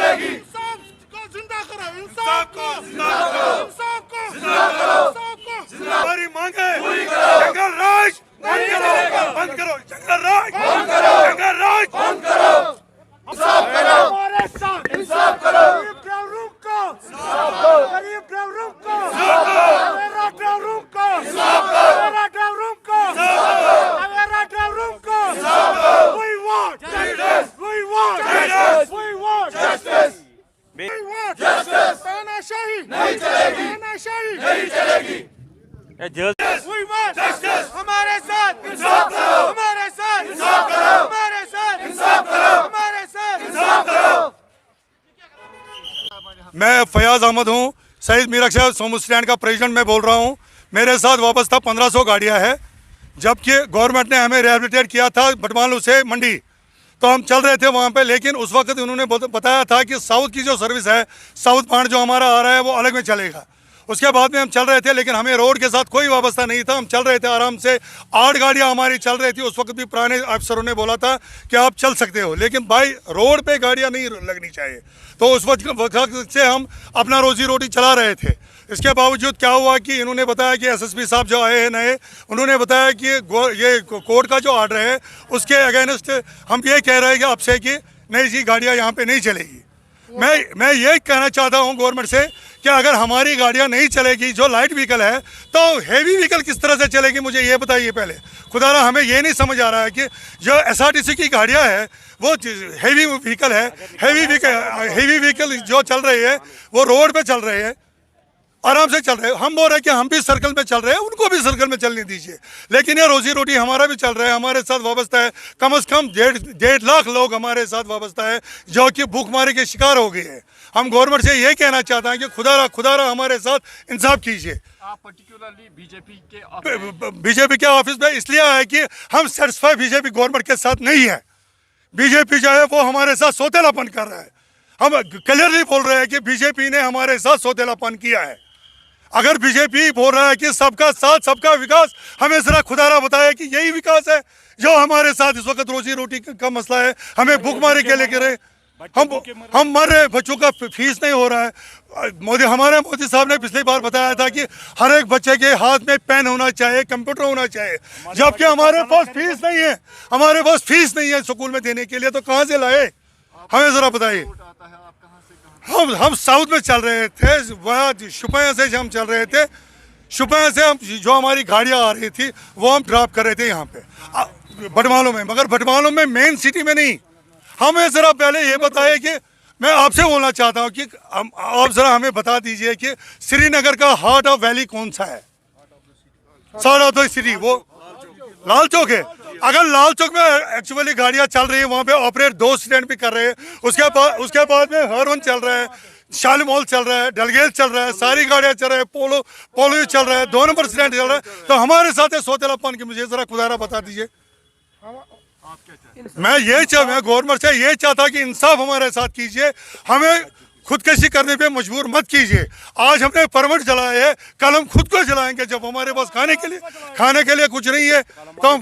चलेगी। इंसाफ को जिंदा करो, इंसाफ को जिंदा करो, इंसाफ को जिंदा करो, इंसाफ को हमारी मांगे जंगल राज बंद करो, बंद करो, जंगल राज बंद करो, जंगल राज बंद करो, इंसाफ करो, हमारे साथ इंसाफ करो, गरीब ड्राइवरों को इंसाफ करो, गरीब ड्राइवरों को इंसाफ करो, मेरा ड्राइवरों को इंसाफ करो, मेरा ड्राइवरों को मेरा ड्राइवरों को इंसाफ करो, We want Justice. We want Justice. We want Justice. We want Justice. तानाशाही नहीं चलेगी, तानाशाही नहीं चलेगी, We want Justice. हमारे साथ इंसाफ करो, हमारे साथ इंसाफ करो, हमारे साथ इंसाफ करो, हमारे साथ इंसाफ करो। मैं फयाज अहमद हूँ, शहीद मीरक्षा सोमू स्टैंड का प्रेसिडेंट मैं बोल रहा हूँ। मेरे साथ वापस था 1500 गाड़ियाँ है, जबकि गवर्नमेंट ने हमें रिहेबिलिटेट किया था बटमालू से मंडी, तो हम चल रहे थे वहाँ पे। लेकिन उस वक्त उन्होंने बताया था कि साउथ की जो सर्विस है, साउथ पार्ट जो हमारा आ रहा है वो अलग में चलेगा। उसके बाद में हम चल रहे थे, लेकिन हमें रोड के साथ कोई वाबस्ता नहीं था। हम चल रहे थे आराम से, 8 गाड़ियाँ हमारी चल रही थी। उस वक्त भी पुराने अफसरों ने बोला था कि आप चल सकते हो, लेकिन भाई रोड पे गाड़ियाँ नहीं लगनी चाहिए। तो उस वक्त से हम अपना रोजी रोटी चला रहे थे। इसके बावजूद क्या हुआ कि इन्होंने बताया कि एसएसपी साहब जो आए हैं नए, उन्होंने बताया कि ये कोर्ट का जो ऑर्डर है उसके अगेंस्ट हम ये कह रहे हैं कि आपसे कि नहीं जी गाड़ियाँ यहाँ पे नहीं चलेगी। मैं ये कहना चाहता हूँ गवर्नमेंट से कि अगर हमारी गाड़ियाँ नहीं चलेगी, जो लाइट व्हीकल है, तो हेवी व्हीकल किस तरह से चलेगी मुझे ये बताइए पहले। खुदारा हमें ये नहीं समझ आ रहा है कि जो एसआरटीसी की गाड़ियाँ है वो हेवी व्हीकल है, हेवी व्हीकल जो चल रही है वो रोड पे चल रहे हैं, आराम से चल रहे हैं। हम बोल रहे हैं कि हम भी सर्कल में चल रहे हैं, उनको भी सर्कल में चलने दीजिए। लेकिन ये रोजी रोटी हमारा भी चल रहा है, हमारे साथ वाबस्ता है। कम से कम 1.5 लाख लोग हमारे साथ वाबस्ता है जो कि भूखमारी के शिकार हो गए हैं। हम गवर्नमेंट से ये कहना चाहते हैं कि खुदारा हमारे साथ इंसाफ कीजिए। आप पर्टिकुलरली बीजेपी के ऑफिस में इसलिए है कि हम सेटिस्फाई बीजेपी गवर्नमेंट के साथ नहीं है। बीजेपी जो है वो हमारे साथ सौतेलापन कर रहा है। हम क्लियरली बोल रहे हैं कि बीजेपी ने हमारे साथ सौतेलापन किया है। अगर बीजेपी बोल रहा है कि सबका साथ सबका विकास, हमें जरा खुदारा बताया कि यही विकास है जो हमारे साथ इस वक्त रोजी रोटी का मसला है। हमें भूखमारी के लेकर हम मर रहे, बच्चों का फीस नहीं हो रहा है। हमारे मोदी साहब ने पिछली बार बताया था कि हर एक बच्चे के हाथ में पेन होना चाहिए, कंप्यूटर होना चाहिए, जबकि हमारे पास फीस नहीं है। हमारे पास फीस नहीं है स्कूल में देने के लिए, तो कहाँ से लाए हमें जरा बताइए। हम साउथ में चल रहे थे, वहाँ शुपया से हम चल रहे थे। शुपया से हम जो हमारी गाड़ियाँ आ रही थी वो हम ड्रॉप कर रहे थे यहाँ पे बटमालू में, मगर बटमालू में मेन सिटी में नहीं। हमें ज़रा पहले ये बताइए कि मैं आपसे बोलना चाहता हूँ कि आप ज़रा हमें बता दीजिए कि श्रीनगर का हार्ट ऑफ वैली कौन सा है? साउथ ऑफ द सिटी वो लाल चौक है। अगर लाल चौक में एक्चुअली गाड़ियाँ चल रही है, वहाँ पे ऑपरेट 2 स्टैंड भी कर रहे हैं। उसके बाद में हर वन चल रहा है, शालीमॉल चल रहा है, डलगेट चल रहा है, सारी गाड़ियाँ चल रही है, पोलो चल रहा है, 2 नंबर स्टैंड चल रहा है। तो हमारे साथ है सौतेलापन की, मुझे ज़रा खुदारा बता दीजिए। मैं गवर्नमेंट से ये चाहता कि इंसाफ हमारे साथ कीजिए, हमें खुदकशी करने पे मजबूर मत कीजिए। आज हमने परमिट जलाए है, कल हम खुद को जलाएंगे। जब हमारे पास खाने के लिए कुछ नहीं है तो हम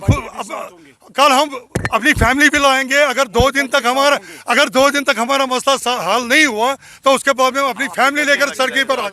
कल हम अपनी फैमिली भी लाएंगे। अगर 2 दिन तक हमारा मसला हल नहीं हुआ तो उसके बाद में हम अपनी फैमिली लेकर सड़क पर